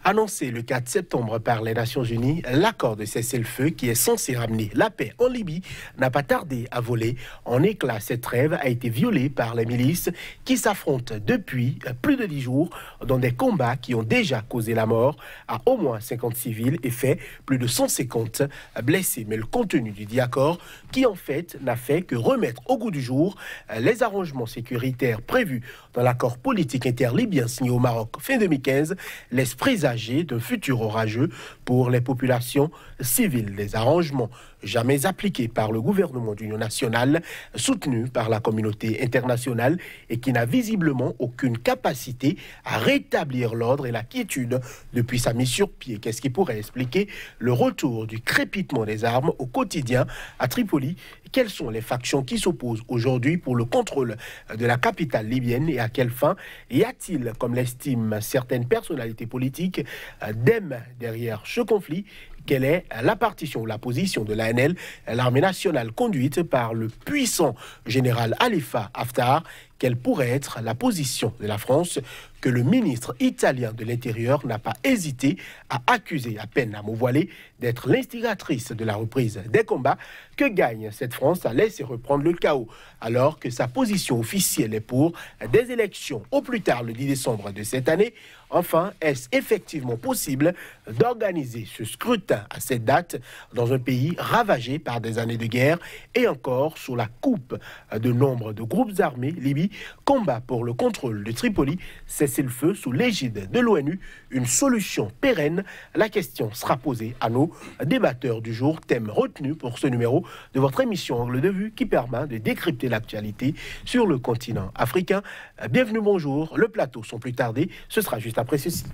Annoncé le 4 septembre par les Nations Unies, l'accord de cessez-le-feu qui est censé ramener la paix en Libye n'a pas tardé à voler en éclats. Cette trêve a été violée par les milices qui s'affrontent depuis plus de 10 jours dans des combats qui ont déjà causé la mort à au moins 50 civils et fait plus de 150 blessés. Mais le contenu du dit accord, qui en fait n'a fait que remettre au goût du jour les arrangements sécuritaires prévus dans l'accord politique interlibyen signé au Maroc fin 2015, laisse présager d'un futur orageux pour les populations civiles. Des arrangements jamais appliqués par le gouvernement d'union nationale, soutenu par la communauté internationale et qui n'a visiblement aucune capacité à rétablir l'ordre et la quiétude depuis sa mise sur pied. Qu'est-ce qui pourrait expliquer le retour du crépitement des armes au quotidien à Tripoli? Quelles sont les factions qui s'opposent aujourd'hui pour le contrôle de la capitale libyenne et à quelle fin? Y a-t-il, comme l'estiment certaines personnalités politiques, d'âme derrière ce conflit? Quelle est la partition ou la position de l'ANL, l'armée nationale conduite par le puissant général Khalifa Haftar? Quelle pourrait être la position de la France que le ministre italien de l'Intérieur n'a pas hésité à accuser, à peine à mot voilé, d'être l'instigatrice de la reprise des combats? Que gagne cette France à laisser reprendre le chaos alors que sa position officielle est pour des élections au plus tard le 10 décembre de cette année? Enfin, est-ce effectivement possible d'organiser ce scrutin à cette date dans un pays ravagé par des années de guerre et encore sous la coupe de nombre de groupes armés? Libye, combat pour le contrôle de Tripoli, cessez-le-feu sous l'égide de l'ONU, une solution pérenne? La question sera posée à nos débatteurs du jour, thème retenu pour ce numéro de votre émission Angle de Vue qui permet de décrypter l'actualité sur le continent africain. Bienvenue, bonjour, le plateau sans plus tarder, ce sera juste après ceci.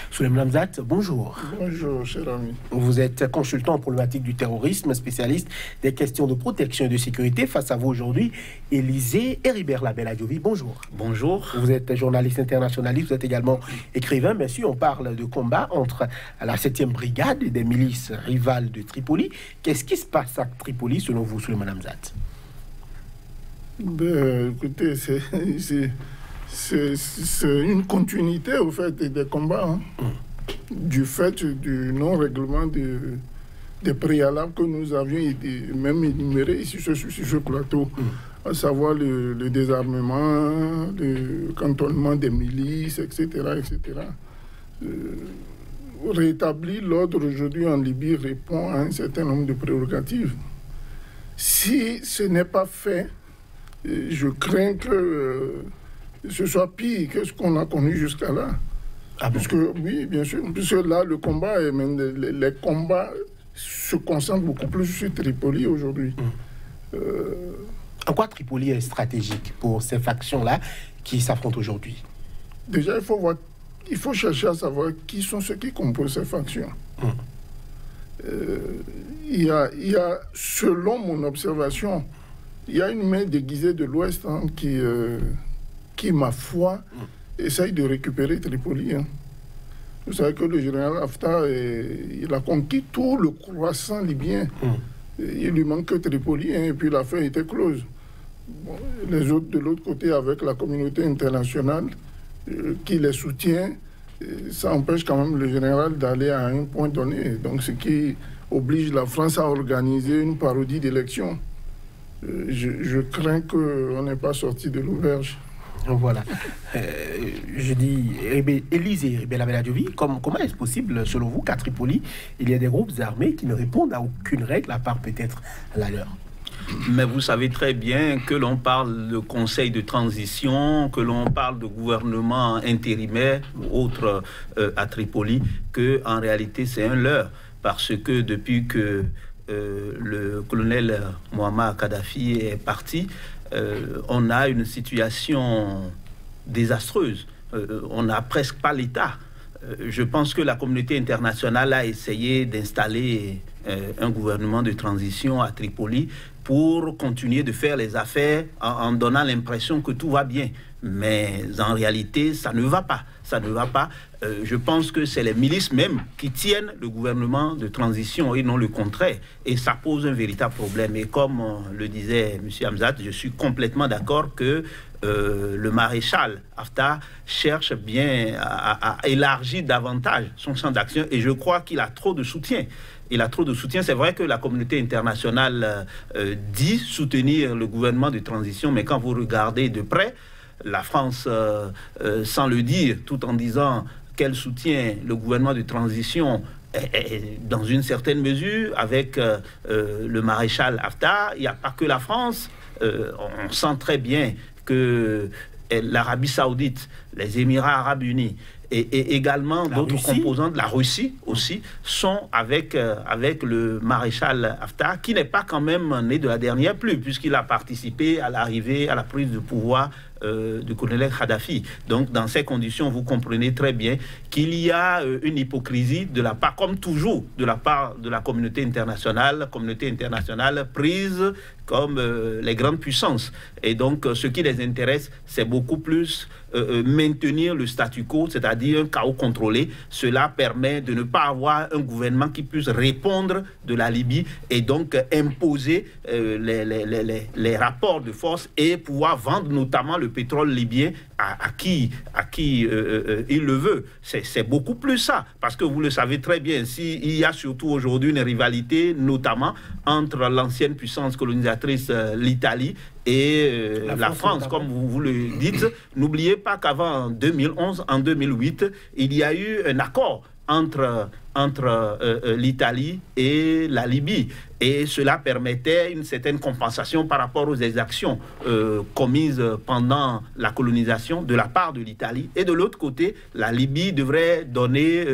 Souleymane Hamzat, bonjour. Bonjour, cher ami. Vous êtes consultant en problématique du terrorisme, spécialiste des questions de protection et de sécurité. Face à vous aujourd'hui, Élisée Heribert Labelle-Adjovi, bonjour. Bonjour. Vous êtes journaliste internationaliste, vous êtes également écrivain. Bien sûr, on parle de combat entre la 7e brigade et des milices rivales de Tripoli. Qu'est-ce qui se passe à Tripoli, selon vous, Souleymane Hamzat? Écoutez, c'est une continuité au fait des combats, du fait du non-règlement des préalables que nous avions même énumérés ici sur ce plateau, à savoir le désarmement, le cantonnement des milices, etc. Rétablir l'ordre aujourd'hui en Libye répond à un certain nombre de prérogatives. Si ce n'est pas fait, je crains que ce soit pire que ce qu'on a connu jusqu'à là. Ah bon? Puisque, oui, bien sûr, puisque là, les combats se concentrent beaucoup plus sur Tripoli aujourd'hui. En quoi Tripoli est stratégique pour ces factions-là qui s'affrontent aujourd'hui? Déjà, il faut chercher à savoir qui sont ceux qui composent ces factions. Il y a, selon mon observation, il y a une main déguisée de l'Ouest qui, ma foi, essaye de récupérer Tripoli. Vous savez que le général Haftar, il a conquis tout le croissant libyen. Il lui manque que Tripoli, et puis l'affaire était close. Bon, les autres, de l'autre côté, avec la communauté internationale qui les soutient, ça empêche quand même le général d'aller à un point donné. Donc, ce qui oblige la France à organiser une parodie d'élection. Je crains qu'on n'ait pas sorti de l'auberge. Voilà. Je dis, Élisée Heribert-Labelle-Adjovi, comment est-ce possible, selon vous, qu'à Tripoli, il y a des groupes armés qui ne répondent à aucune règle, à part peut-être la leur? Mais vous savez très bien que l'on parle de conseil de transition, que l'on parle de gouvernement intérimaire ou autre à Tripoli, qu'en réalité c'est un leurre, parce que depuis que le colonel Muammar Kadhafi est parti, on a une situation désastreuse. On n'a presque pas l'État. Je pense que la communauté internationale a essayé d'installer un gouvernement de transition à Tripoli pour continuer de faire les affaires en donnant l'impression que tout va bien. Mais en réalité, ça ne va pas. Ça ne va pas. Je pense que c'est les milices même qui tiennent le gouvernement de transition et non le contraire. Et ça pose un véritable problème. Et comme le disait M. Hamzat, je suis complètement d'accord que le maréchal Haftar cherche bien à élargir davantage son champ d'action. Et je crois qu'il a trop de soutien. Il a trop de soutien. C'est vrai que la communauté internationale dit soutenir le gouvernement de transition, mais quand vous regardez de près, la France, sans le dire, tout en disant qu'elle soutient le gouvernement de transition, dans une certaine mesure, avec le maréchal Haftar, il n'y a pas que la France. On sent très bien que l'Arabie Saoudite, les Émirats Arabes Unis, et également d'autres composants de la Russie aussi sont avec le maréchal Haftar, qui n'est pas quand même né de la dernière pluie, puisqu'il a participé à l'arrivée, à la prise de pouvoir du colonel Kadhafi. Donc, dans ces conditions, vous comprenez très bien qu'il y a une hypocrisie de la part, comme toujours, de la part de la communauté internationale prise comme les grandes puissances. Et donc, ce qui les intéresse, c'est beaucoup plus maintenir le statu quo, c'est-à-dire un chaos contrôlé. Cela permet de ne pas avoir un gouvernement qui puisse répondre de la Libye et donc imposer les rapports de force et pouvoir vendre notamment le pétrole libyen à qui il le veut. C'est beaucoup plus ça, parce que vous le savez très bien, il y a surtout aujourd'hui une rivalité, notamment entre l'ancienne puissance colonisatrice, l'Italie, et la France, comme vous le dites. N'oubliez pas qu'avant 2011, en 2008, il y a eu un accord entre l'Italie et la Libye. Et cela permettait une certaine compensation par rapport aux exactions commises pendant la colonisation de la part de l'Italie. Et de l'autre côté, la Libye devrait donner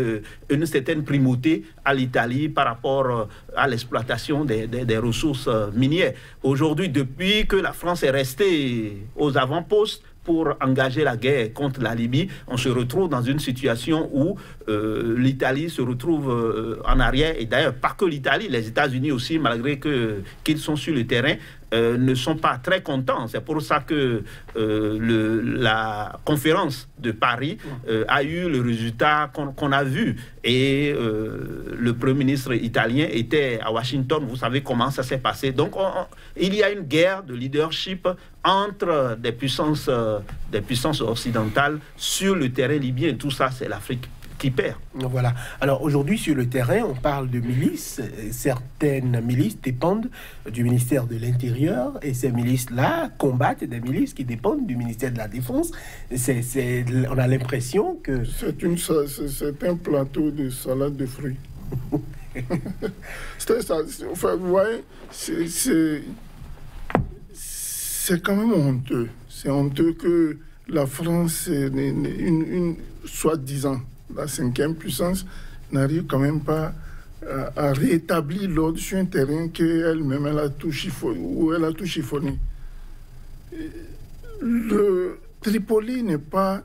une certaine primauté à l'Italie par rapport à l'exploitation des ressources minières. Aujourd'hui, depuis que la France est restée aux avant-postes pour engager la guerre contre la Libye, on se retrouve dans une situation où l'Italie se retrouve en arrière. Et d'ailleurs, pas que l'Italie, les États-Unis aussi, malgré qu'ils sont sur le terrain, ne sont pas très contents. C'est pour ça que la conférence de Paris a eu le résultat qu'on a vu. Et le Premier ministre italien était à Washington. Vous savez comment ça s'est passé. Donc, il y a une guerre de leadership entre des puissances occidentales sur le terrain libyen. Tout ça, c'est l'Afrique qui perd. Voilà. Alors aujourd'hui, sur le terrain, on parle de milices. Certaines milices dépendent du ministère de l'Intérieur et ces milices-là combattent des milices qui dépendent du ministère de la Défense. On a l'impression que... C'est un plateau de salade de fruits. Enfin, vous voyez, c'est quand même honteux. C'est honteux que la France, soi-disant, la 5e puissance, n'arrive quand même pas à rétablir l'ordre sur un terrain qu'elle-même elle a tout chiffonné. Le Tripoli n'est pas,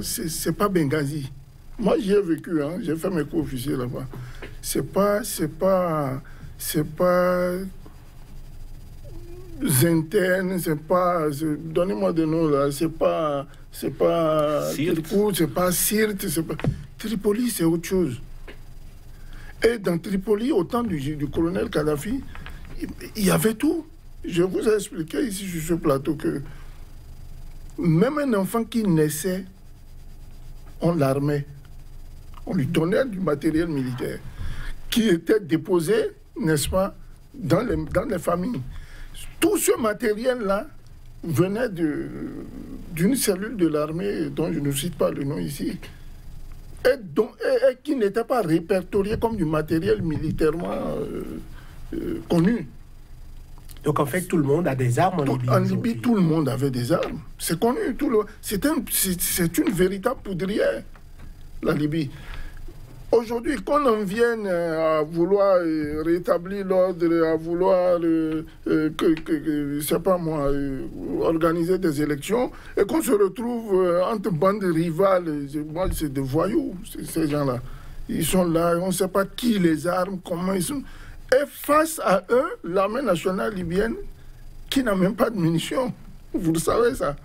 c'est pas Benghazi. Moi j'y ai vécu, hein, j'ai fait mes cours officiels là-bas. C'est pas Zenten, donnez-moi des noms là, c'est pas Kirkouk, c'est pas Sirte, Tripoli, c'est autre chose. Et dans Tripoli, au temps du colonel Kadhafi, il y avait tout. Je vous ai expliqué ici sur ce plateau que même un enfant qui naissait, on l'armait. On lui donnait du matériel militaire qui était déposé, n'est-ce pas, dans les familles. Tout ce matériel-là venait d'une cellule de l'armée dont je ne cite pas le nom ici, et qui n'était pas répertorié comme du matériel militairement connu. Donc en fait, tout le monde a des armes en Libye. En Libye, tout le monde avait des armes. C'est connu. C'est une véritable poudrière, la Libye. Aujourd'hui, qu'on en vienne à vouloir rétablir l'ordre, à vouloir, je sais pas moi, organiser des élections, et qu'on se retrouve entre bandes rivales, moi, c'est des voyous, ces gens-là. Ils sont là, on ne sait pas qui les arme, comment ils sont. Et face à eux, l'armée nationale libyenne, qui n'a même pas de munitions. Vous le savez, ça.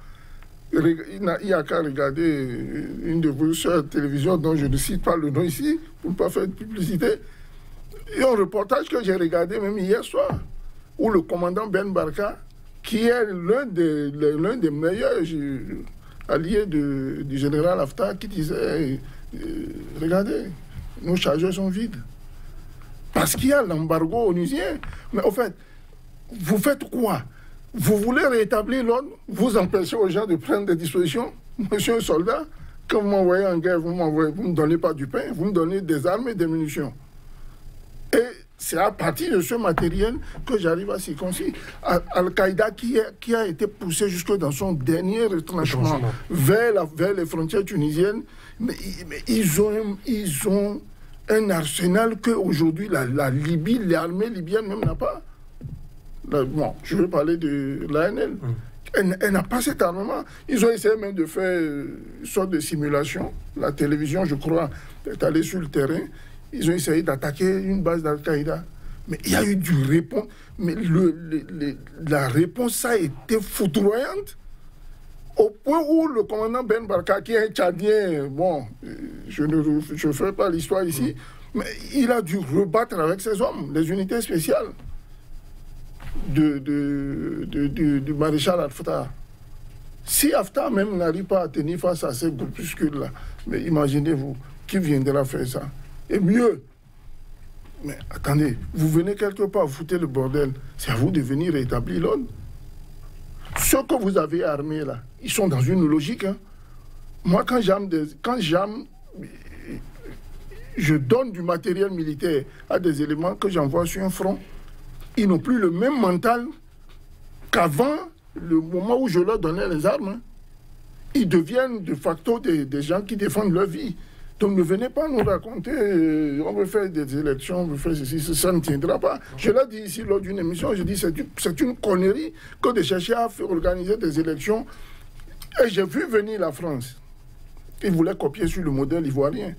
Il n'y a qu'à regarder une de vos sœurs télévision dont je ne cite pas le nom ici, pour ne pas faire de publicité. Il y a un reportage que j'ai regardé même hier soir, où le commandant Ben Barka, qui est l'un des meilleurs alliés du général Haftar, qui disait regardez, nos chargeurs sont vides. Parce qu'il y a l'embargo onusien. Mais au fait, vous faites quoi? Vous voulez rétablir l'ordre? Vous empêchez aux gens de prendre des dispositions? Monsieur un soldat, quand vous m'envoyez en guerre, vous ne me donnez pas du pain, vous me donnez des armes et des munitions. Et c'est à partir de ce matériel que j'arrive à circoncire. Al-Qaïda qui a été poussé jusque dans son dernier retranchement vers les frontières tunisiennes, mais ils ont un arsenal qu'aujourd'hui la Libye, l'armée libyenne même n'a pas. Bon, je veux parler de l'ANL. Elle n'a pas cet armement. Ils ont essayé même de faire une sorte de simulation. La télévision, je crois, est allée sur le terrain. Ils ont essayé d'attaquer une base d'Al-Qaïda. Mais il y a eu du réponse. Mais la réponse a été foudroyante. Au point où le commandant Ben Barka, qui est un Tchadien, bon, je ne fais pas l'histoire ici, mais il a dû rebattre avec ses hommes, les unités spéciales du maréchal Haftar. Si Haftar même n'arrive pas à tenir face à ces groupuscules-là, mais imaginez-vous, qui viendra faire ça? Et mieux, mais attendez, vous venez quelque part, vous foutez le bordel, c'est à vous de venir rétablir l'ordre. Ceux que vous avez armés là, ils sont dans une logique. Hein. Moi, quand je donne du matériel militaire à des éléments que j'envoie sur un front, ils n'ont plus le même mental qu'avant le moment où je leur donnais les armes. Hein. Ils deviennent de facto des gens qui défendent leur vie. Donc ne venez pas nous raconter, on veut faire des élections, on veut faire ceci, ça ne tiendra pas. Je l'ai dit ici lors d'une émission, je dis c'est une connerie que de chercher à organiser des élections. Et j'ai vu venir la France. Ils voulaient copier sur le modèle ivoirien.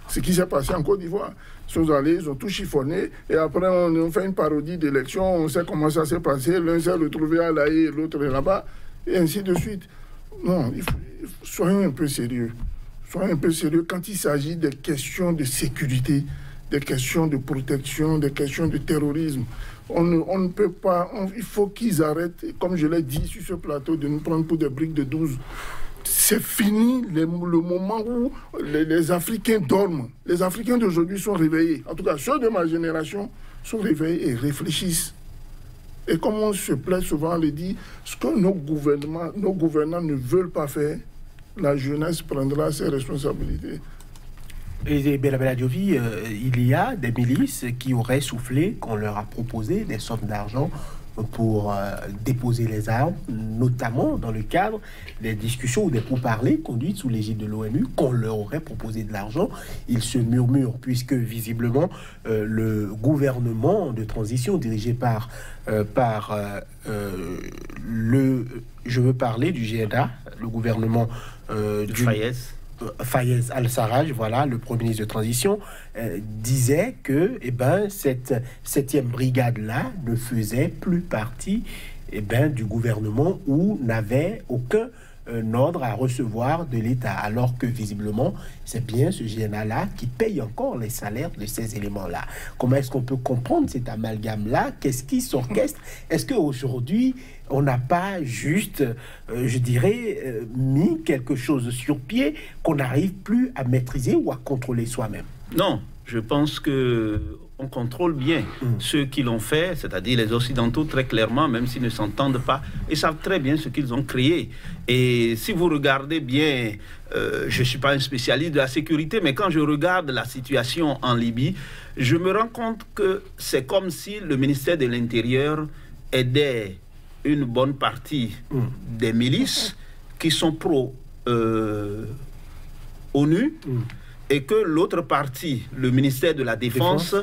Ce qui s'est passé en Côte d'Ivoire. Ils sont allés, ils ont tout chiffonné, et après on fait une parodie d'élection, on sait comment ça s'est passé, l'un s'est retrouvé à La Haye, l'autre est là-bas, et ainsi de suite. Non, soyons un peu sérieux. Soyons un peu sérieux quand il s'agit des questions de sécurité, des questions de protection, des questions de terrorisme. On ne peut pas, il faut qu'ils arrêtent, comme je l'ai dit sur ce plateau, de nous prendre pour des briques de 12. C'est fini le moment où les Africains dorment. Les Africains d'aujourd'hui sont réveillés. En tout cas, ceux de ma génération sont réveillés et réfléchissent. Et comme on se plaît souvent à le dire, ce que nos gouvernants ne veulent pas faire, la jeunesse prendra ses responsabilités. Et Bella Diovi, il y a des milices qui auraient soufflé qu'on leur a proposé des sommes d'argent pour déposer les armes, notamment dans le cadre des discussions ou des pourparlers conduites sous l'égide de l'ONU, qu'on leur aurait proposé de l'argent. Ils se murmurent, puisque visiblement le gouvernement de transition dirigé par je veux parler du GNA, le gouvernement du Fayez Al-Sarraj, voilà, le premier ministre de transition, disait que cette 7e brigade-là ne faisait plus partie du gouvernement ou n'avait aucun ordre à recevoir de l'État, alors que visiblement, c'est bien ce GNA-là qui paye encore les salaires de ces éléments-là. Comment est-ce qu'on peut comprendre cet amalgame-là? Qu'est-ce qui s'orchestre? Est-ce qu'aujourd'hui, on n'a pas juste, je dirais, mis quelque chose sur pied qu'on n'arrive plus à maîtriser ou à contrôler soi-même? Non, je pense que on contrôle bien ceux qui l'ont fait, c'est-à-dire les Occidentaux, très clairement, même s'ils ne s'entendent pas, ils savent très bien ce qu'ils ont créé. Et si vous regardez bien, je ne suis pas un spécialiste de la sécurité, mais quand je regarde la situation en Libye, je me rends compte que c'est comme si le ministère de l'Intérieur aidait une bonne partie des milices qui sont pro-ONU, et que l'autre partie, le ministère de la Défense,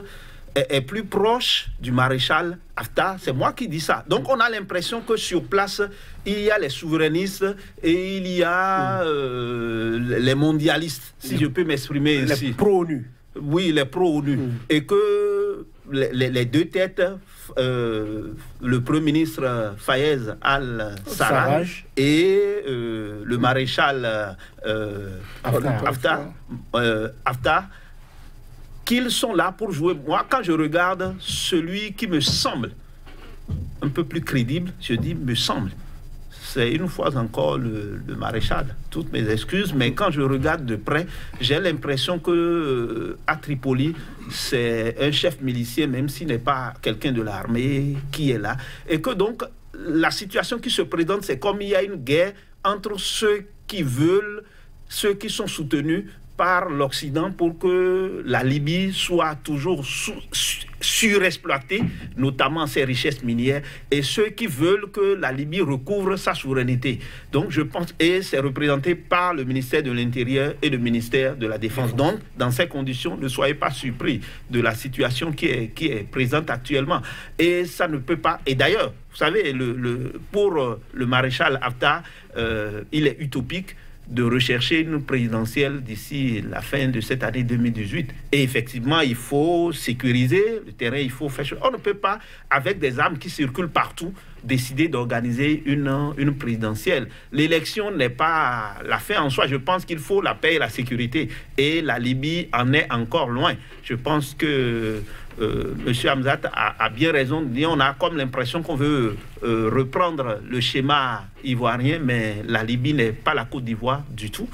est plus proche du maréchal Haftar. C'est moi qui dis ça. Donc on a l'impression que sur place, il y a les souverainistes et il y a les mondialistes, si je peux m'exprimer ici. Les pro-ONU. Oui, les pro-ONU. Et que les deux têtes, le Premier ministre Fayez al-Sarraj et le maréchal Haftar, qu'ils sont là pour jouer. Moi, quand je regarde celui qui me semble un peu plus crédible, je dis me semble. C'est une fois encore le maréchal. Toutes mes excuses, mais quand je regarde de près, j'ai l'impression que à Tripoli, c'est un chef milicier, même s'il n'est pas quelqu'un de l'armée, qui est là. Et que donc, la situation qui se présente, c'est comme il y a une guerre entre ceux qui veulent, ceux qui sont soutenus par l'Occident pour que la Libye soit toujours surexploitée, notamment ses richesses minières, et ceux qui veulent que la Libye recouvre sa souveraineté. Donc je pense, et c'est représenté par le ministère de l'Intérieur et le ministère de la Défense. Donc dans ces conditions, ne soyez pas surpris de la situation qui est présente actuellement. Et ça ne peut pas... Et d'ailleurs, vous savez, pour le maréchal Haftar, il est utopique de rechercher une présidentielle d'ici la fin de cette année 2018. Et effectivement, il faut sécuriser le terrain, il faut faire... On ne peut pas, avec des armes qui circulent partout, décider d'organiser une présidentielle. L'élection n'est pas la fin en soi. Je pense qu'il faut la paix et la sécurité. Et la Libye en est encore loin. Je pense que M. Hamzat a bien raison de dire, on a comme l'impression qu'on veut reprendre le schéma ivoirien, mais la Libye n'est pas la Côte d'Ivoire du tout.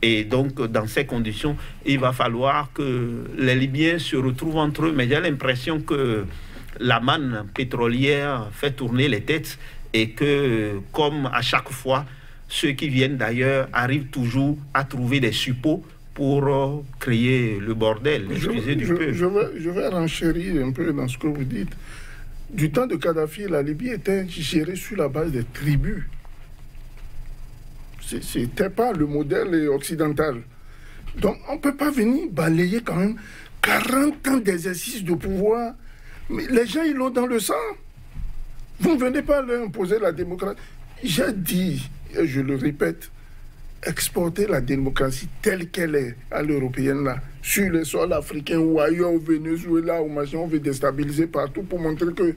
Et donc, dans ces conditions, il va falloir que les Libyens se retrouvent entre eux. Mais j'ai l'impression que la manne pétrolière fait tourner les têtes et que, comme à chaque fois, ceux qui viennent d'ailleurs arrivent toujours à trouver des suppôts pour créer le bordel. Excusez du peu. Je vais renchérir un peu dans ce que vous dites. Du temps de Kadhafi, la Libye était gérée sur la base des tribus. Ce n'était pas le modèle occidental. Donc on ne peut pas venir balayer quand même 40 ans d'exercice de pouvoir. Mais les gens, ils l'ont dans le sang. Vous ne venez pas leur imposer la démocratie. J'ai dit, et je le répète, exporter la démocratie telle qu'elle est à l'européenne, là, sur les sols africains ou ailleurs, au Venezuela, au machin, on veut déstabiliser partout pour montrer que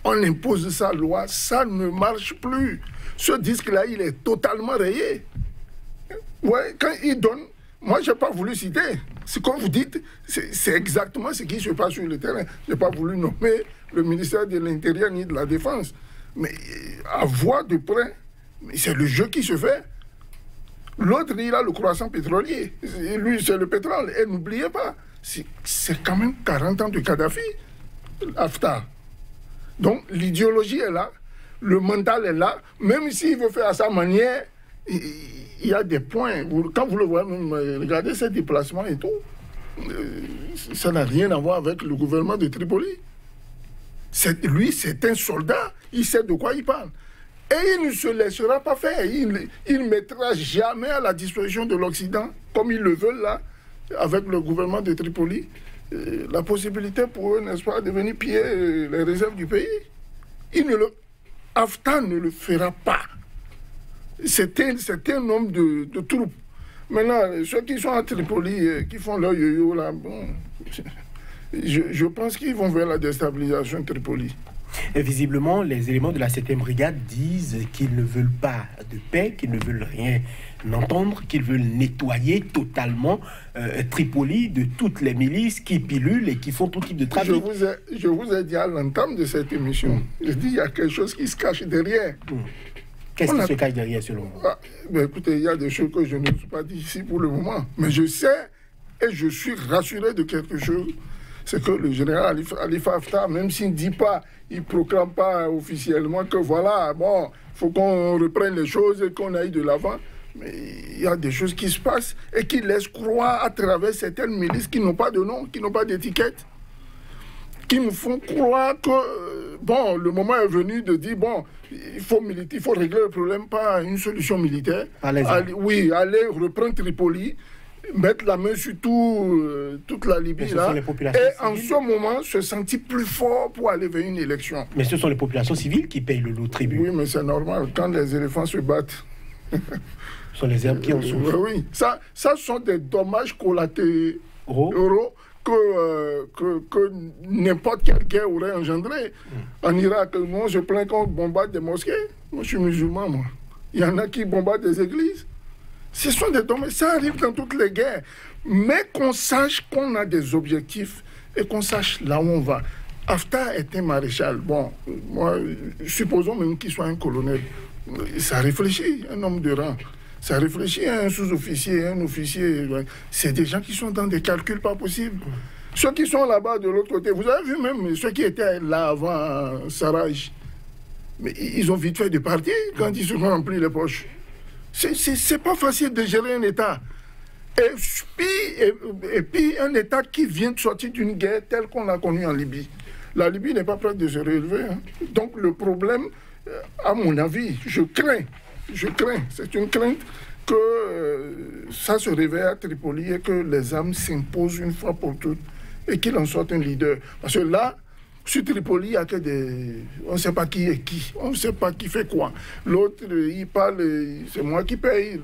on impose sa loi, ça ne marche plus. Ce disque-là, il est totalement rayé. Ouais, quand il donne, moi, je n'ai pas voulu citer. C'est comme vous dites, c'est exactement ce qui se passe sur le terrain. Je n'ai pas voulu nommer le ministère de l'Intérieur ni de la Défense. Mais à voir de près, c'est le jeu qui se fait. L'autre, il a le croissant pétrolier. Lui, c'est le pétrole. Et n'oubliez pas, c'est quand même 40 ans de Kadhafi, Haftar. Donc, l'idéologie est là, le mental est là. Même s'il veut faire à sa manière, il y a des points. Quand vous le voyez, même, regardez ses déplacements et tout, ça n'a rien à voir avec le gouvernement de Tripoli. Lui, c'est un soldat. Il sait de quoi il parle. Et il ne se laissera pas faire. Il ne mettra jamais à la disposition de l'Occident, comme ils le veulent là, avec le gouvernement de Tripoli, la possibilité pour eux, n'est-ce pas, de venir piller les réserves du pays. Haftar ne le fera pas. C'est un homme de troupes. Maintenant, ceux qui sont à Tripoli, qui font leur yo-yo là, bon, je pense qu'ils vont vers la déstabilisation de Tripoli. Et visiblement, les éléments de la 7e brigade disent qu'ils ne veulent pas de paix, qu'ils ne veulent rien entendre, qu'ils veulent nettoyer totalement Tripoli de toutes les milices qui pilulent et qui font tout type de trafic. Je vous ai dit à l'entame de cette émission, je dis il y a quelque chose qui se cache derrière. Qu'est-ce qui se cache derrière selon vous? Écoutez, il y a des choses que je n'ose pas dire ici pour le moment. Mais je sais et je suis rassuré de quelque chose. C'est que le général Khalifa Haftar, même s'il ne dit pas, il ne proclame pas officiellement que voilà, bon, il faut qu'on reprenne les choses et qu'on aille de l'avant. Mais il y a des choses qui se passent et qui laissent croire à travers certaines milices qui n'ont pas de nom, qui n'ont pas d'étiquette, qui nous font croire que, bon, le moment est venu de dire, bon, il faut militer, il faut régler le problème par une solution militaire. Oui, aller reprendre Tripoli, mettre la main sur toute la Libye là, et en ce moment se sentir plus fort pour aller vers une élection. Mais ce sont les populations civiles qui payent le lot tribut. Oui, mais c'est normal, quand les éléphants se battent. Ce sont les herbes qui en souffrent. Oui, ça sont des dommages collatéraux que n'importe quelle guerre aurait engendré. En Irak, moi, je plains qu'on bombarde des mosquées. Moi, je suis musulman, moi. Il y en a qui bombardent des églises. Ce sont des dommages. Ça arrive dans toutes les guerres. Mais qu'on sache qu'on a des objectifs et qu'on sache là où on va. Haftar était maréchal. Bon, moi, supposons même qu'il soit un colonel. Ça réfléchit, un homme de rang. Ça réfléchit à un sous-officier, un officier. C'est des gens qui sont dans des calculs pas possibles. Ceux qui sont là-bas de l'autre côté, vous avez vu même ceux qui étaient là avant Sarraj. Mais ils ont vite fait de partir quand ils se sont remplis les poches. C'est pas facile de gérer un État. Et puis un État qui vient de sortir d'une guerre telle qu'on l'a connue en Libye. La Libye n'est pas prête de se relever. Hein. Donc le problème, à mon avis, je crains, c'est une crainte que ça se réveille à Tripoli et que les armes s'imposent une fois pour toutes et qu'il en sorte un leader. Parce que là, sur Tripoli, il n'y a que des... On ne sait pas qui est qui, on ne sait pas qui fait quoi. L'autre, il parle, c'est moi qui paye.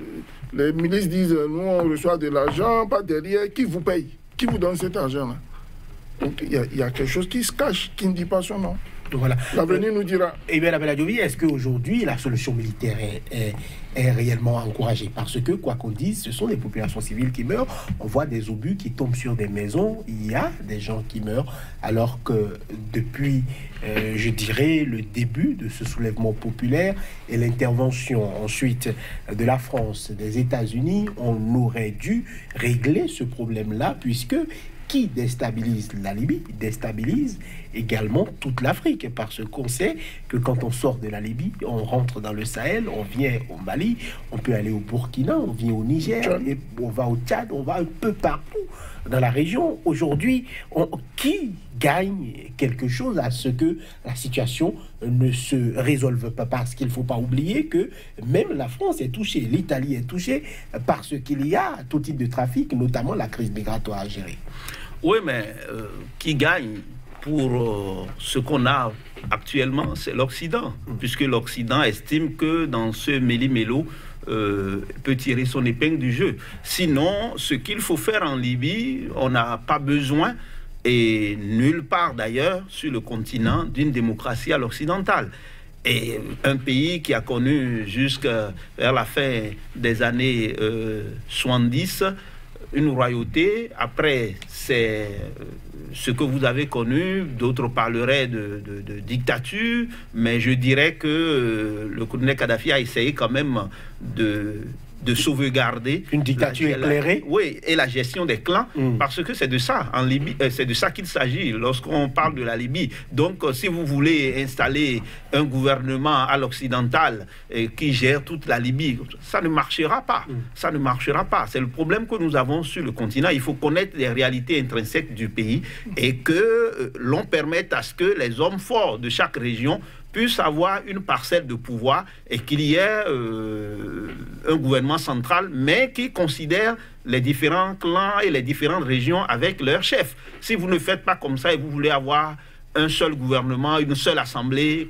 Les milices disent, nous on reçoit de l'argent, pas derrière, qui vous paye? Qui vous donne cet argent-là? Donc il y a quelque chose qui se cache, qui ne dit pas son nom. Voilà. L'avenir nous dira. Eh bien, la Beladjovi, est-ce qu'aujourd'hui, la solution militaire est réellement encouragée? Parce que, quoi qu'on dise, ce sont des populations civiles qui meurent. On voit des obus qui tombent sur des maisons. Il y a des gens qui meurent. Alors que depuis, je dirais, le début de ce soulèvement populaire et l'intervention ensuite de la France, des États-Unis, on aurait dû régler ce problème-là, puisque qui déstabilise la Libye déstabilise également toute l'Afrique, parce qu'on sait que quand on sort de la Libye, on rentre dans le Sahel, on vient au Mali, on peut aller au Burkina, on vient au Niger, et on va au Tchad, on va un peu partout dans la région. Aujourd'hui, qui gagne quelque chose à ce que la situation ne se résolve pas? Parce qu'il ne faut pas oublier que même la France est touchée, l'Italie est touchée, parce qu'il y a tout type de trafic, notamment la crise migratoire à gérer. Oui, mais qui gagne pour ce qu'on a actuellement, c'est l'Occident, puisque l'Occident estime que dans ce méli-mélo, peut tirer son épingle du jeu. Sinon, ce qu'il faut faire en Libye, on n'a pas besoin, et nulle part d'ailleurs sur le continent, d'une démocratie à l'occidentale. Et un pays qui a connu jusqu'à vers la fin des années 70 une royauté, après c'est ce que vous avez connu, d'autres parleraient de dictature, mais je dirais que le colonel Kadhafi a essayé quand même de sauvegarder une dictature éclairée. Oui, et la gestion des clans, parce que c'est de ça en Libye, c'est de ça qu'il s'agit lorsqu'on parle de la Libye. Donc, si vous voulez installer un gouvernement à l'occidental qui gère toute la Libye, ça ne marchera pas. Ça ne marchera pas. C'est le problème que nous avons sur le continent. Il faut connaître les réalités intrinsèques du pays et que l'on permette à ce que les hommes forts de chaque région puissent avoir une parcelle de pouvoir et qu'il y ait un gouvernement central, mais qui considère les différents clans et les différentes régions avec leurs chefs. Si vous ne faites pas comme ça et vous voulez avoir un seul gouvernement, une seule assemblée,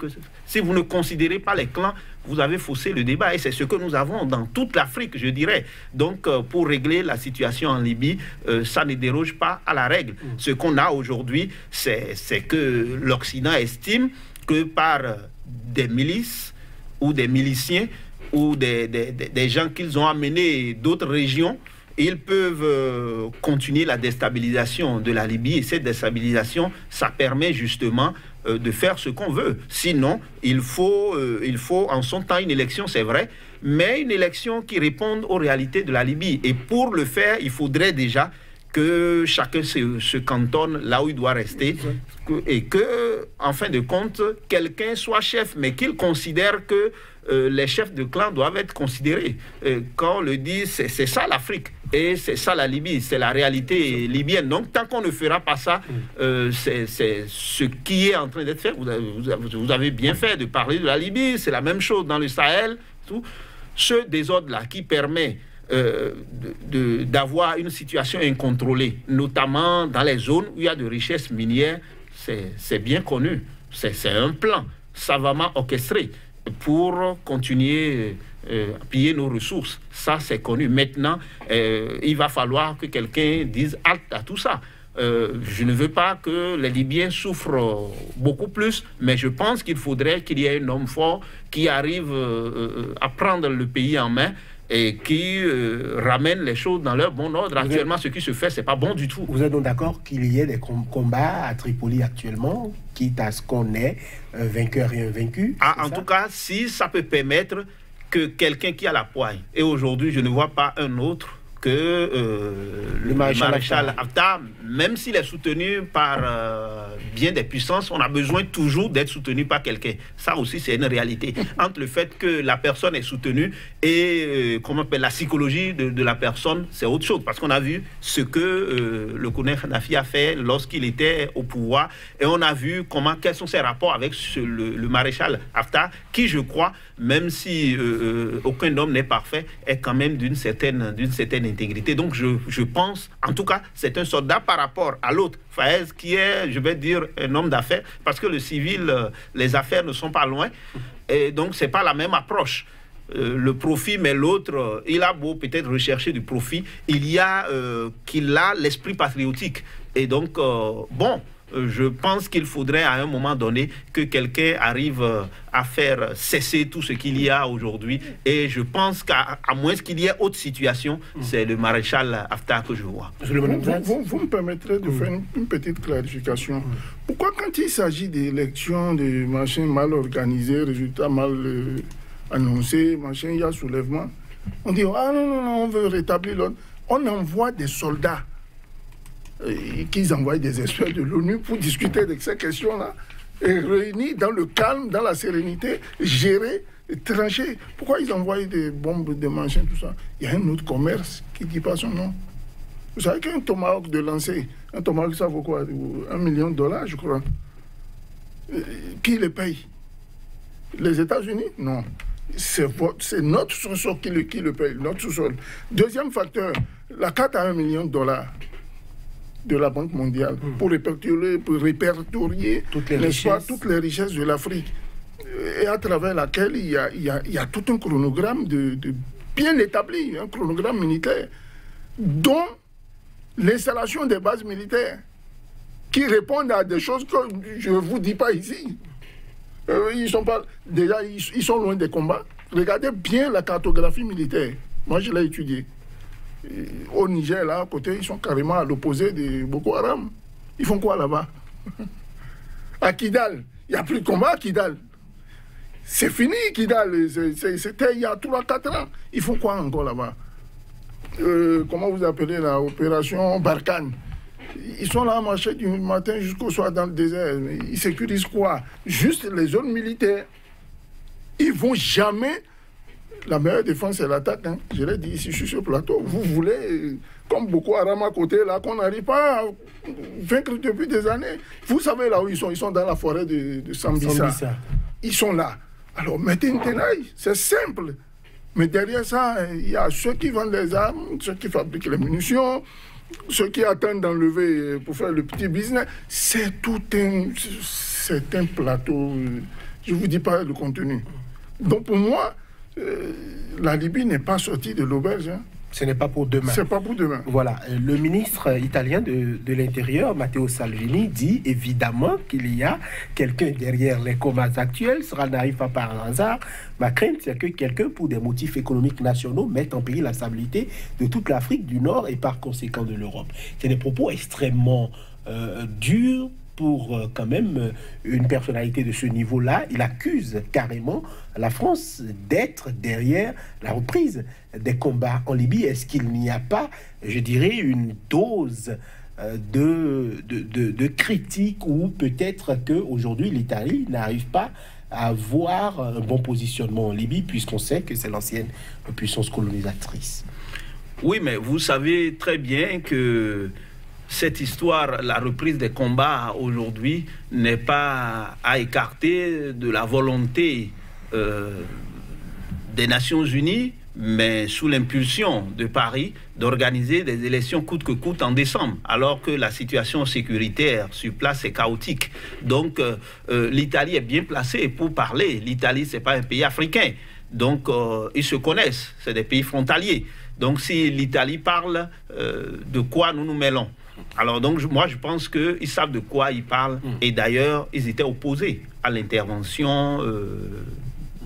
si vous ne considérez pas les clans, vous avez faussé le débat. Et c'est ce que nous avons dans toute l'Afrique, je dirais. Donc, pour régler la situation en Libye, ça ne déroge pas à la règle. Ce qu'on a aujourd'hui, c'est que l'Occident estime que par des milices ou des miliciens ou des gens qu'ils ont amenés d'autres régions, ils peuvent continuer la déstabilisation de la Libye. Et cette déstabilisation, ça permet justement de faire ce qu'on veut. Sinon, il faut en son temps une élection, c'est vrai, mais une élection qui réponde aux réalités de la Libye. Et pour le faire, il faudrait déjà que chacun se cantonne là où il doit rester et que, en fin de compte, quelqu'un soit chef, mais qu'il considère que les chefs de clan doivent être considérés. Quand on le dit, c'est ça l'Afrique et c'est ça la Libye, c'est la réalité libyenne. Donc, tant qu'on ne fera pas ça, c'est ce qui est en train d'être fait. Vous avez bien fait de parler de la Libye, c'est la même chose dans le Sahel. Tout. Ce désordre-là qui permet d'avoir une situation incontrôlée, notamment dans les zones où il y a de richesses minières, c'est bien connu. C'est un plan savamment orchestré pour continuer à piller nos ressources. Ça, c'est connu. Maintenant, il va falloir que quelqu'un dise halte à tout ça. je ne veux pas que les Libyens souffrent beaucoup plus, mais je pense qu'il faudrait qu'il y ait un homme fort qui arrive à prendre le pays en main et qui ramène les choses dans leur bon ordre. Actuellement, ce qui se fait, c'est pas bon du tout. Vous êtes donc d'accord qu'il y ait des combats à Tripoli actuellement, quitte à ce qu'on ait un vainqueur et un vaincu? En tout cas, si ça peut permettre que quelqu'un qui a la poigne, et aujourd'hui, je ne vois pas un autre que le maréchal Haftar, même s'il est soutenu par bien des puissances, on a besoin toujours d'être soutenu par quelqu'un. Ça aussi, c'est une réalité. Entre le fait que la personne est soutenue et la psychologie de la personne, c'est autre chose. Parce qu'on a vu ce que le colonel Kadhafi a fait lorsqu'il était au pouvoir, et on a vu quels sont ses rapports avec le maréchal Haftar, qui, je crois, même si aucun homme n'est parfait, est quand même d'une certaine intégrité. Donc je pense, en tout cas, c'est un soldat par rapport à l'autre, Faez, qui est, je vais dire, un homme d'affaires, parce que le civil, les affaires ne sont pas loin, et donc c'est pas la même approche. Le profit, mais l'autre, il a beau peut-être rechercher du profit, il y a qu'il a l'esprit patriotique. Et donc, je pense qu'il faudrait à un moment donné que quelqu'un arrive à faire cesser tout ce qu'il y a aujourd'hui. Et je pense qu'à moins qu'il y ait autre situation, c'est le maréchal Haftar que je vois. Vous me permettrez de faire une petite clarification. Pourquoi quand il s'agit d'élections, de machins mal organisés, résultats mal annoncés, il y a soulèvement, on dit « Ah non, on veut rétablir l'ordre ». On envoie des soldats qu'ils envoient des experts de l'ONU pour discuter de ces questions-là et réunir dans le calme, dans la sérénité, gérer, trancher. Pourquoi ils envoient des bombes, des machins, tout ça? Il y a un autre commerce qui ne dit pas son nom. Vous savez qu'un tomahawk de lancer, un tomahawk, ça vaut quoi? $1 million, je crois. Qui le paye? Les États-Unis? Non. C'est notre sous-sol qui le paye, notre sous-sol. Deuxième facteur, la carte à $1 million de la Banque mondiale pour répertorier toutes les richesses de l'Afrique, et à travers laquelle il y a tout un chronogramme bien établi, un chronogramme militaire, dont l'installation des bases militaires qui répondent à des choses que je ne vous dis pas ici. Ils sont loin des combats. Regardez bien la cartographie militaire. Moi, je l'ai étudiée. Au Niger, là, à côté, ils sont carrément à l'opposé de Boko Haram. Ils font quoi là-bas? À Kidal, il n'y a plus de combat à Kidal. C'est fini, Kidal. C'était il y a 3-4 ans. Ils font quoi encore là-bas? Comment vous appelez la opération Barkhane? Ils sont là à marcher du matin jusqu'au soir dans le désert. Ils sécurisent quoi? Juste les zones militaires. Ils vont jamais... La meilleure défense, c'est l'attaque. Hein. Je l'ai dit ici sur ce plateau. Vous voulez, comme Boko Haram à côté, là, qu'on n'arrive pas à vaincre depuis des années. Vous savez là où ils sont? Ils sont dans la forêt de Sambisa. Ils sont là. Alors, mettez une tenaille. C'est simple. Mais derrière ça, il y a ceux qui vendent les armes, ceux qui fabriquent les munitions, ceux qui attendent d'enlever pour faire le petit business. C'est un plateau. Je ne vous dis pas le contenu. Donc, pour moi, la Libye n'est pas sortie de l'auberge. Hein. Ce n'est pas pour demain. C'est pas pour demain. Voilà. Le ministre italien de l'Intérieur, Matteo Salvini, dit évidemment qu'il y a quelqu'un derrière les combats actuels. Cela n'arrive pas par hasard. Ma crainte, c'est que quelqu'un, pour des motifs économiques nationaux, mette en péril la stabilité de toute l'Afrique du Nord et par conséquent de l'Europe. C'est des propos extrêmement durs pour quand même une personnalité de ce niveau-là. Il accuse carrément la France d'être derrière la reprise des combats en Libye. Est-ce qu'il n'y a pas, je dirais, une dose de critique, ou peut-être qu'aujourd'hui l'Italie n'arrive pas à avoir un bon positionnement en Libye, puisqu'on sait que c'est l'ancienne puissance colonisatrice? Oui, mais vous savez très bien que cette histoire, la reprise des combats aujourd'hui, n'est pas à écarter de la volonté des Nations Unies, mais sous l'impulsion de Paris, d'organiser des élections coûte que coûte en décembre, alors que la situation sécuritaire sur place est chaotique. Donc, l'Italie est bien placée pour parler. L'Italie, ce n'est pas un pays africain. Donc, ils se connaissent. C'est des pays frontaliers. Donc, si l'Italie parle, de quoi nous nous mêlons? Alors donc, moi, je pense qu'ils savent de quoi ils parlent. Et d'ailleurs, ils étaient opposés à l'intervention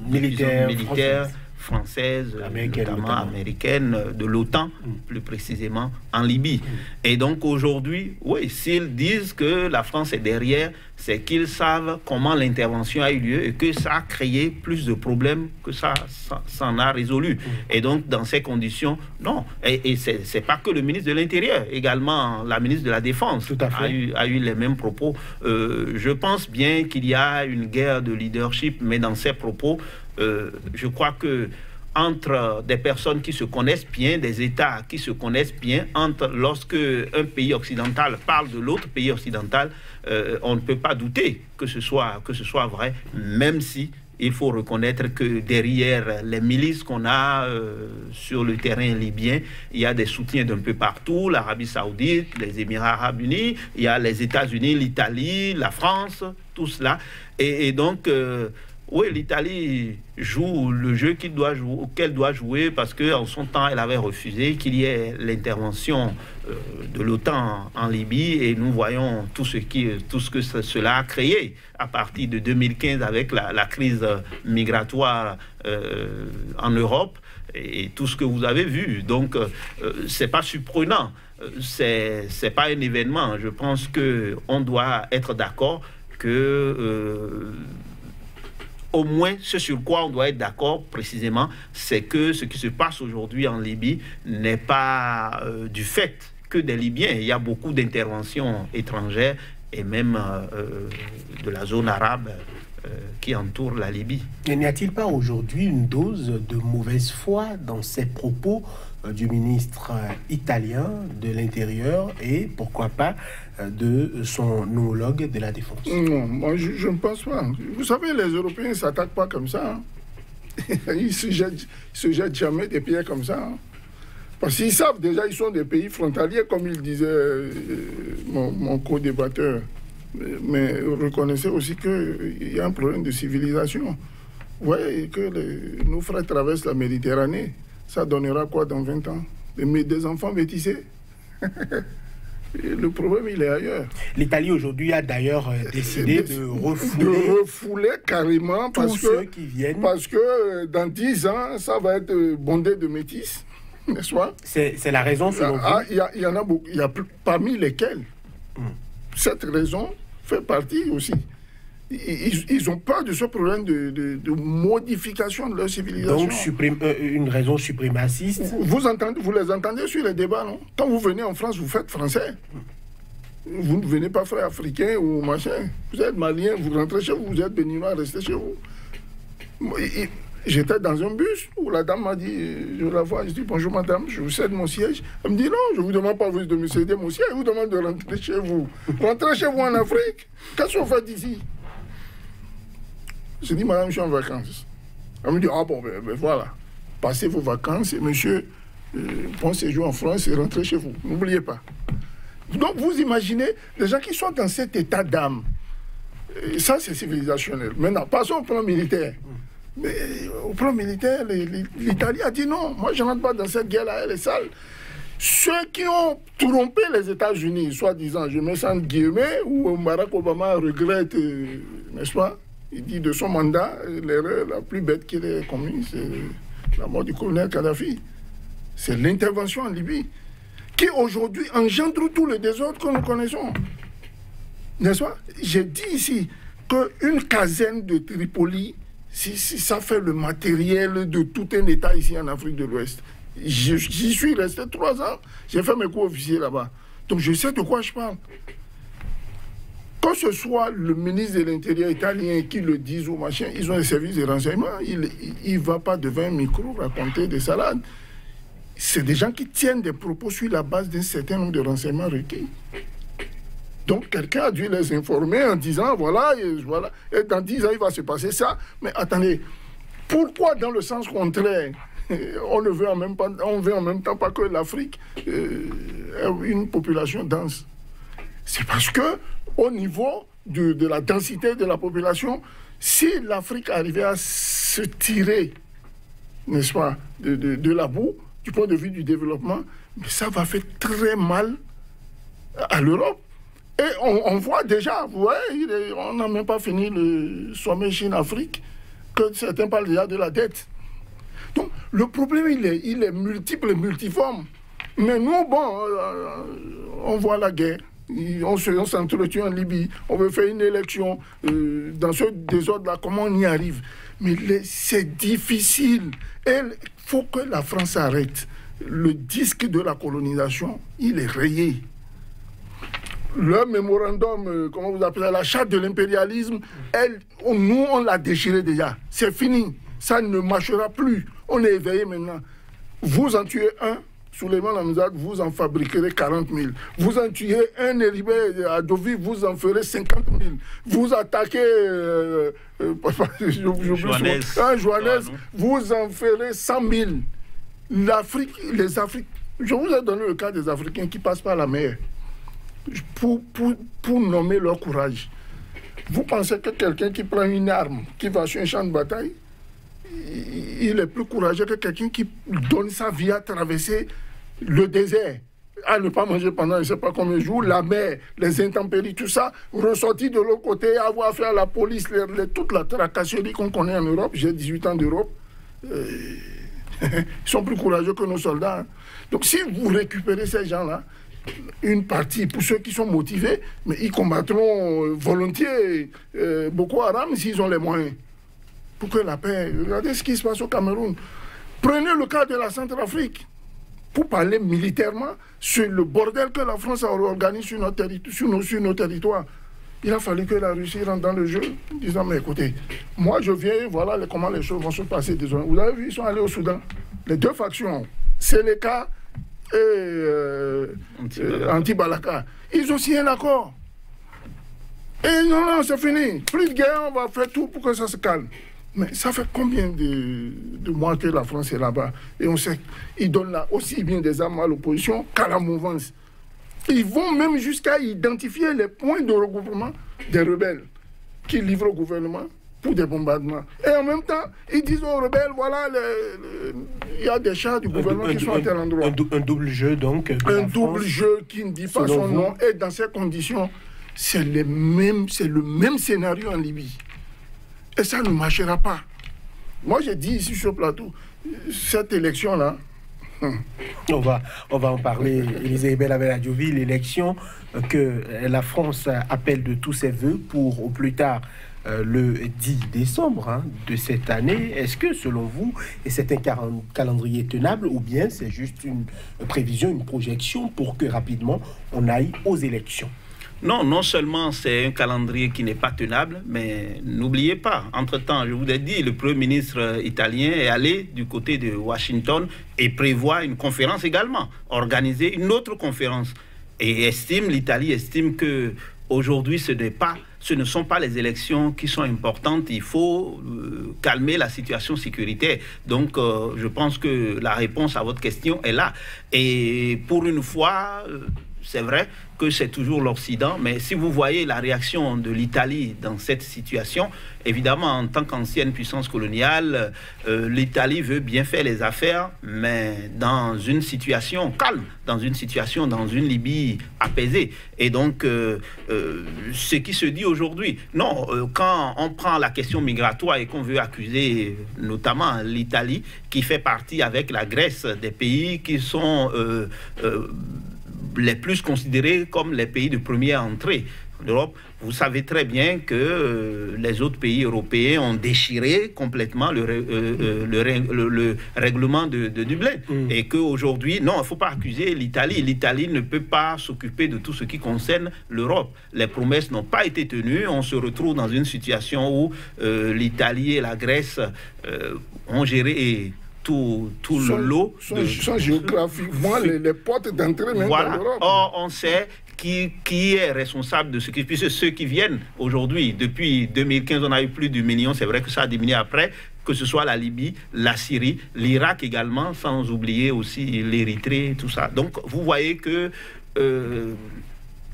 militaire française, notamment américaine, de l'OTAN, plus précisément, en Libye. Et donc aujourd'hui, oui, s'ils disent que la France est derrière, c'est qu'ils savent comment l'intervention a eu lieu et que ça a créé plus de problèmes que ça en a résolu. Et donc, dans ces conditions, non. Et c'est pas que le ministre de l'Intérieur, également la ministre de la Défense a eu les mêmes propos. Je pense bien qu'il y a une guerre de leadership, mais dans ces propos, je crois que entre des personnes qui se connaissent bien, des États qui se connaissent bien, lorsque un pays occidental parle de l'autre pays occidental, on ne peut pas douter que ce soit vrai, même si il faut reconnaître que derrière les milices qu'on a sur le terrain libyen, il y a des soutiens d'un peu partout, l'Arabie Saoudite, les Émirats Arabes Unis, il y a les États-Unis, l'Italie, la France, tout cela. Et donc, oui, l'Italie joue le jeu qu'elle doit jouer parce qu'en son temps, elle avait refusé qu'il y ait l'intervention de l'OTAN en Libye et nous voyons tout ce que cela a créé à partir de 2015 avec la crise migratoire en Europe et tout ce que vous avez vu. Donc, c'est pas surprenant, c'est pas un événement. Je pense qu'on doit être d'accord que... au moins, ce sur quoi on doit être d'accord précisément, c'est que ce qui se passe aujourd'hui en Libye n'est pas du fait que des Libyens. Il y a beaucoup d'interventions étrangères et même de la zone arabe qui entoure la Libye. Et n'y a-t-il pas aujourd'hui une dose de mauvaise foi dans ces propos du ministre italien de l'Intérieur et pourquoi pas de son homologue de la Défense? Non, moi je ne pense pas. Vous savez, les Européens ne s'attaquent pas comme ça. Ils se jettent jamais des pierres comme ça. Parce qu'ils savent déjà, ils sont des pays frontaliers, comme il disait mon co-débatteur. Mais reconnaissez aussi qu'il y a un problème de civilisation. Vous voyez que nos frères traversent la Méditerranée. Ça donnera quoi dans 20 ans? Des enfants métissés. Le problème, il est ailleurs. L'Italie aujourd'hui a d'ailleurs décidé de refouler carrément tous ceux qui viennent. Parce que dans 10 ans, ça va être bondé de métis, n'est-ce pas? C'est la raison selon vous? Il y en a beaucoup. Il y a parmi lesquels cette raison fait partie aussi. Ils ont peur de ce problème de modification de leur civilisation. Donc, une raison suprémaciste. Vous les entendez sur les débats, non? Quand vous venez en France, vous faites français. Vous ne venez pas frère africain ou machin. Vous êtes malien, vous rentrez chez vous, vous êtes béninois, restez chez vous. J'étais dans un bus où la dame m'a dit, je la vois, je dis bonjour madame, je vous cède mon siège. Elle me dit non, je ne vous demande pas de me céder mon siège, je vous demande de rentrer chez vous. Rentrez chez vous en Afrique. Qu'est-ce qu'on fait ici? Je dis madame, je suis en vacances. Elle me dit ah bon, ben voilà, passez vos vacances et monsieur, bon séjour en France et rentrez chez vous. N'oubliez pas. Donc vous imaginez les gens qui sont dans cet état d'âme. Ça c'est civilisationnel. Maintenant, passons au plan militaire. Mais au plan militaire, l'Italie a dit non, moi je ne rentre pas dans cette guerre-là, elle est sale. Ceux qui ont trompé les États-Unis, soi-disant, je mets ça en guillemets, où Barack Obama regrette, n'est-ce pas? Il dit de son mandat, l'erreur la plus bête qu'il ait commise, c'est la mort du colonel Kadhafi. C'est l'intervention en Libye, qui aujourd'hui engendre tout le désordre que nous connaissons. N'est-ce pas? J'ai dit ici qu'une caserne de Tripoli, si ça fait le matériel de tout un État ici en Afrique de l'Ouest. J'y suis resté 3 ans, j'ai fait mes cours officiers là-bas. Donc je sais de quoi je parle. Que ce soit le ministre de l'Intérieur italien qui le dise ou machin, ils ont des services de renseignement, il ne va pas devant un micro raconter des salades. C'est des gens qui tiennent des propos sur la base d'un certain nombre de renseignements requis. Donc quelqu'un a dû les informer en disant voilà, et dans 10 ans il va se passer ça. Mais attendez, pourquoi dans le sens contraire on veut en même temps pas que l'Afrique ait une population dense? C'est parce que au niveau de la densité de la population, si l'Afrique arrivait à se tirer, n'est-ce pas, de la boue, du point de vue du développement, mais ça va faire très mal à l'Europe. Et on voit déjà, vous voyez, on n'a même pas fini le sommet Chine-Afrique, que certains parlent déjà de la dette. Donc, le problème, il est multiple et multiforme. Mais nous, bon, on voit la guerre. On s'entretue en Libye. On veut faire une élection. Dans ce désordre-là, comment on y arrive? Mais c'est difficile. Il faut que la France arrête. Le disque de la colonisation, il est rayé. Le mémorandum, comment vous appelez, la charte de l'impérialisme, nous, on l'a déchiré déjà. C'est fini. Ça ne marchera plus. On est éveillé maintenant. Vous en tuez un, Souleymane Lamizade, vous en fabriquerez 40 000. Vous en tuez un Héribé à Deauville, vous en ferez 50 000. Vous attaquez Joannès, vous en ferez 100 000. L'Afrique, les Africains, je vous ai donné le cas des Africains qui passent par la mer pour nommer leur courage. Vous pensez que quelqu'un qui prend une arme, qui va sur un champ de bataille, il est plus courageux que quelqu'un qui donne sa vie à traverser le désert, à ne pas manger pendant je ne sais pas combien de jours, la mer, les intempéries, tout ça, ressortir de l'autre côté, avoir affaire à la police, toute la tracasserie qu'on connaît en Europe. J'ai 18 ans d'Europe. Ils sont plus courageux que nos soldats. Hein. Donc si vous récupérez ces gens-là, une partie, pour ceux qui sont motivés, mais ils combattront volontiers Boko Haram s'ils ont les moyens. Pour que la paix... Regardez ce qui se passe au Cameroun. Prenez le cas de la Centrafrique. Pour parler militairement sur le bordel que la France a organisé sur nos territoires. Il a fallu que la Russie rentre dans le jeu, disant, mais écoutez, moi je viens, voilà comment les choses vont se passer. Désolé. Vous avez vu, ils sont allés au Soudan. Les deux factions, Séléka et Anti-Balaka, ils ont signé un accord. Et non, c'est fini. Plus de guerre, on va faire tout pour que ça se calme. Mais ça fait combien de mois que la France est là-bas? Et on sait qu'ils donnent là aussi bien des armes à l'opposition qu'à la mouvance. Ils vont même jusqu'à identifier les points de regroupement des rebelles qui livrent au gouvernement pour des bombardements. Et en même temps, ils disent aux rebelles, voilà, il y a des chars du gouvernement qui sont à tel endroit. Un double jeu, donc. Un double jeu qui ne dit pas son nom. Et dans ces conditions, c'est le même scénario en Libye. Et ça ne marchera pas. Moi, j'ai dit ici sur le plateau, cette élection-là... On va en parler. Élisée Bella-Deauville, l'élection que la France appelle de tous ses voeux pour au plus tard le 10 décembre de cette année. Est-ce que, selon vous, c'est un calendrier tenable ou bien c'est juste une prévision, une projection pour que rapidement on aille aux élections? Non seulement c'est un calendrier qui n'est pas tenable, mais n'oubliez pas, entre-temps, je vous l'ai dit, le Premier ministre italien est allé du côté de Washington et prévoit une conférence également, organiser une autre conférence. Et l'Italie estime que aujourd'hui ce ne sont pas les élections qui sont importantes, il faut calmer la situation sécuritaire. Donc je pense que la réponse à votre question est là. Et pour une fois... c'est vrai que c'est toujours l'Occident, mais si vous voyez la réaction de l'Italie dans cette situation, évidemment, en tant qu'ancienne puissance coloniale, l'Italie veut bien faire les affaires, mais dans une situation calme, dans une Libye apaisée. Et donc, ce qui se dit aujourd'hui, non, quand on prend la question migratoire et qu'on veut accuser notamment l'Italie, qui fait partie avec la Grèce des pays qui sont... les plus considérés comme les pays de première entrée d'Europe. Vous savez très bien que les autres pays européens ont déchiré complètement le règlement de Dublin. Et qu'aujourd'hui, non, il ne faut pas accuser l'Italie. L'Italie ne peut pas s'occuper de tout ce qui concerne l'Europe. Les promesses n'ont pas été tenues. On se retrouve dans une situation où l'Italie et la Grèce ont géré... tout le lot. Sont géographiquement les portes d'entrée même dans l'Europe. Or, on sait qui est responsable de ce qui... Puisque ceux qui viennent aujourd'hui, depuis 2015, on a eu plus de millions, c'est vrai que ça a diminué après, que ce soit la Libye, la Syrie, l'Irak également, sans oublier aussi l'Érythrée, tout ça. Donc, vous voyez que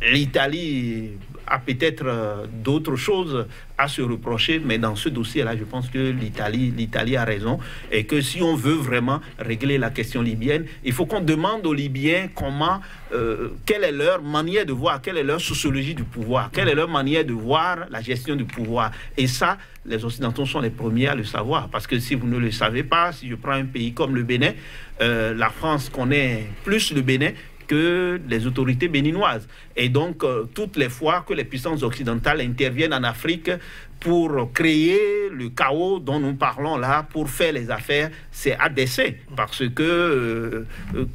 l'Italie a peut-être d'autres choses à se reprocher, mais dans ce dossier-là, je pense que l'Italie a raison, et que si on veut vraiment régler la question libyenne, il faut qu'on demande aux Libyens quelle est leur manière de voir, quelle est leur sociologie du pouvoir, quelle est leur manière de voir la gestion du pouvoir. Et ça, les Occidentaux sont les premiers à le savoir, parce que si vous ne le savez pas, si je prends un pays comme le Bénin, la France connaît plus le Bénin que les autorités béninoises. Et donc, toutes les fois que les puissances occidentales interviennent en Afrique pour créer le chaos dont nous parlons là, pour faire les affaires, c'est à dessein. Parce que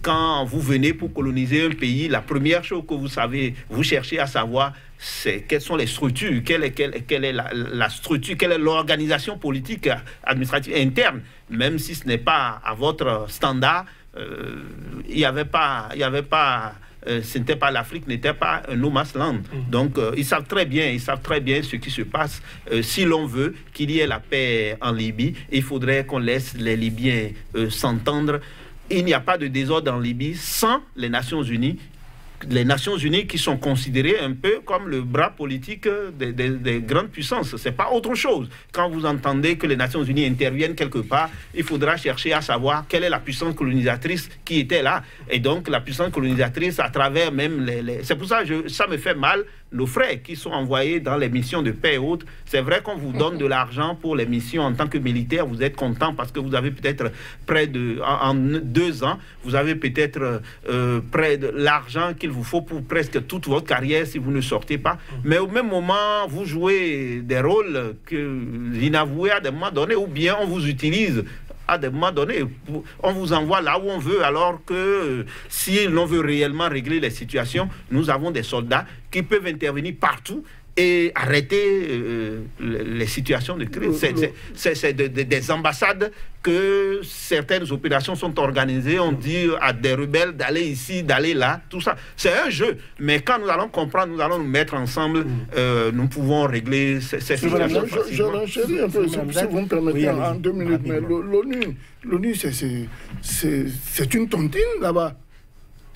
quand vous venez pour coloniser un pays, la première chose que vous cherchez à savoir, c'est quelles sont les structures, quelle est la structure, quelle est l'organisation politique, administrative interne, même si ce n'est pas à votre standard. Ce n'était pas l'Afrique, n'était pas un no man's land. Donc, ils savent très bien ce qui se passe. Si l'on veut qu'il y ait la paix en Libye, il faudrait qu'on laisse les Libyens s'entendre. Il n'y a pas de désordre en Libye sans les Nations Unies. Les Nations Unies qui sont considérées un peu comme le bras politique des grandes puissances. Ce n'est pas autre chose. Quand vous entendez que les Nations Unies interviennent quelque part, il faudra chercher à savoir quelle est la puissance colonisatrice qui était là. Et donc la puissance colonisatrice à travers même C'est pour ça que ça me fait mal, nos frères qui sont envoyés dans les missions de paix et autres. C'est vrai qu'on vous donne de l'argent pour les missions en tant que militaire. Vous êtes content parce que vous avez peut-être en 2 ans, vous avez peut-être près de l'argent qu'il vous faut pour presque toute votre carrière si vous ne sortez pas. Mais au même moment, vous jouez des rôles inavoués à des moments donnés, ou bien on vous utilise à des moments donnés. On vous envoie là où on veut, alors que si l'on veut réellement régler les situations, nous avons des soldats qui peuvent intervenir partout et arrêter les situations de crise. C'est des ambassades que certaines opérations sont organisées. On dit à des rebelles d'aller ici, d'aller là, tout ça. C'est un jeu. Mais quand nous allons comprendre, nous allons nous mettre ensemble, nous pouvons régler ces situations. Je renchéris un peu, si vous me permettez, en 2 minutes. Mais l'ONU, c'est une tontine là-bas.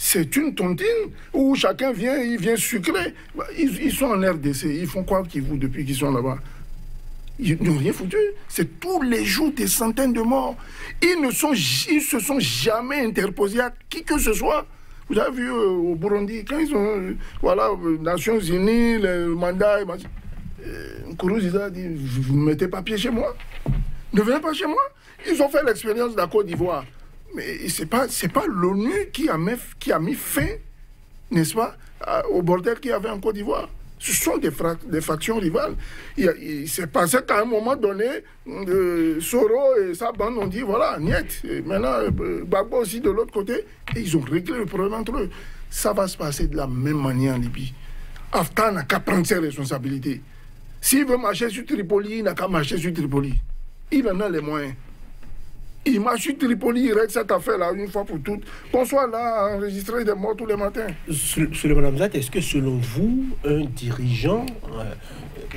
C'est une tontine où chacun il vient sucrer. Ils sont en RDC, ils font quoi depuis qu'ils sont là-bas? Ils n'ont rien foutu. C'est tous les jours des centaines de morts. Ils se sont jamais interposés à qui que ce soit. Vous avez vu au Burundi, quand ils ont, Nations Unies, le mandat, Nkurunziza a dit, vous ne mettez pas pied chez moi. Ne venez pas chez moi. Ils ont fait l'expérience de la Côte d'Ivoire. Mais c'est pas l'ONU qui a mis fin, n'est-ce pas, au bordel qu'il y avait en Côte d'Ivoire. Ce sont des factions rivales. Il s'est passé qu'à un moment donné, Soro et sa bande ont dit, voilà, niet. Et maintenant, Gbagbo aussi de l'autre côté, et ils ont réglé le problème entre eux. Ça va se passer de la même manière en Libye. Haftar n'a qu'à prendre ses responsabilités. S'il veut marcher sur Tripoli, il n'a qu'à marcher sur Tripoli. Il en a les moyens. Il marche sur Tripoli, il règle cette affaire-là une fois pour toutes. Qu'on soit là à enregistrer des morts tous les matins. Souleymane Hamzat, est-ce que selon vous, un dirigeant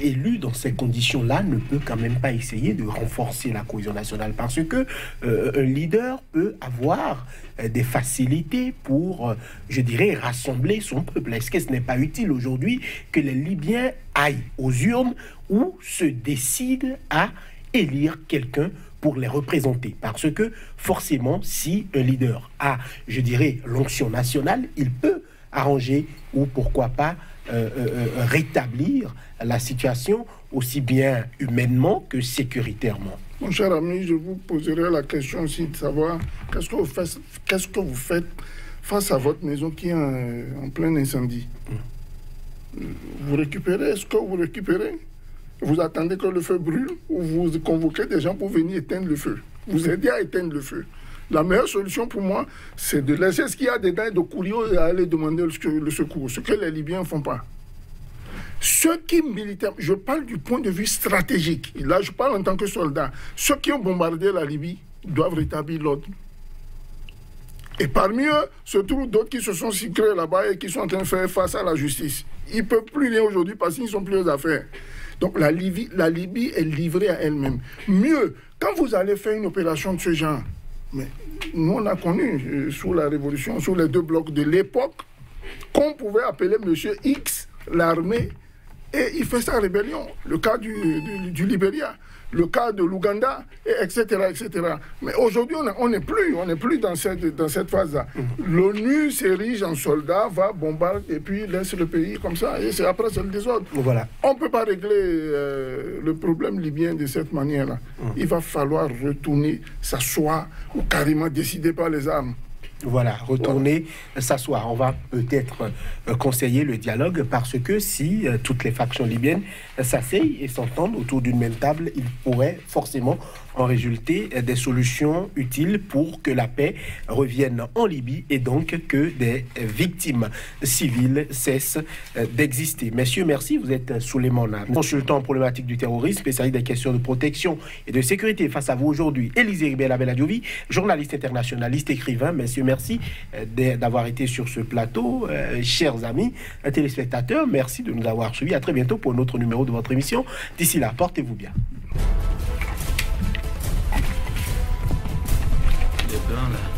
élu dans ces conditions-là ne peut quand même pas essayer de renforcer la cohésion nationale? Parce que un leader peut avoir des facilités pour, je dirais, rassembler son peuple. Est-ce que ce n'est pas utile aujourd'hui que les Libyens aillent aux urnes ou se décident à élire quelqu'un pour les représenter? Parce que forcément, si un leader a, je dirais, l'onction nationale, il peut arranger ou pourquoi pas rétablir la situation aussi bien humainement que sécuritairement. Mon cher ami, je vous poserai la question aussi de savoir qu'est-ce que vous faites face à votre maison qui est en plein incendie. Vous récupérez? Est-ce que vous récupérez? Vous attendez que le feu brûle ou vous convoquez des gens pour venir éteindre le feu? Vous aidez à éteindre le feu. La meilleure solution pour moi, c'est de laisser ce qu'il y a dedans et de courir et aller demander le secours, ce que les Libyens ne font pas. Ceux qui militaires, je parle du point de vue stratégique, là je parle en tant que soldat, ceux qui ont bombardé la Libye doivent rétablir l'ordre. Et parmi eux, se trouvent d'autres qui se sont sucrés là-bas et qui sont en train de faire face à la justice. Ils ne peuvent plus rien aujourd'hui parce qu'ils ne sont plus aux affaires. Donc la Libye est livrée à elle-même. Mieux, quand vous allez faire une opération de ce genre, mais nous on a connu sous la révolution, sous les 2 blocs de l'époque, qu'on pouvait appeler Monsieur X, l'armée, et il fait sa rébellion. Le cas du Libéria, le cas de l'Ouganda, etc., etc. Mais aujourd'hui, on n'est plus dans cette phase-là. L'ONU s'érige en soldat, va, bombarde, et puis laisse le pays comme ça. Et après, c'est le désordre. Voilà. On ne peut pas régler le problème libyen de cette manière-là. Il va falloir retourner, s'asseoir, ou carrément décider par les armes. Voilà, retourner, s'asseoir. On va peut-être conseiller le dialogue parce que si toutes les factions libyennes s'asseyent et s'entendent autour d'une même table, il pourrait forcément en résulter des solutions utiles pour que la paix revienne en Libye et donc que des victimes civiles cessent d'exister. Messieurs, merci. Vous êtes Souleymane, consultant en problématique du terrorisme, spécialiste des questions de protection et de sécurité. Face à vous aujourd'hui, Élisée Ribera-Belladiovi, journaliste internationaliste, écrivain. Messieurs, merci d'avoir été sur ce plateau. Chers amis téléspectateurs, merci de nous avoir suivis. À très bientôt pour un autre numéro de votre émission. D'ici là, portez-vous bien. Là.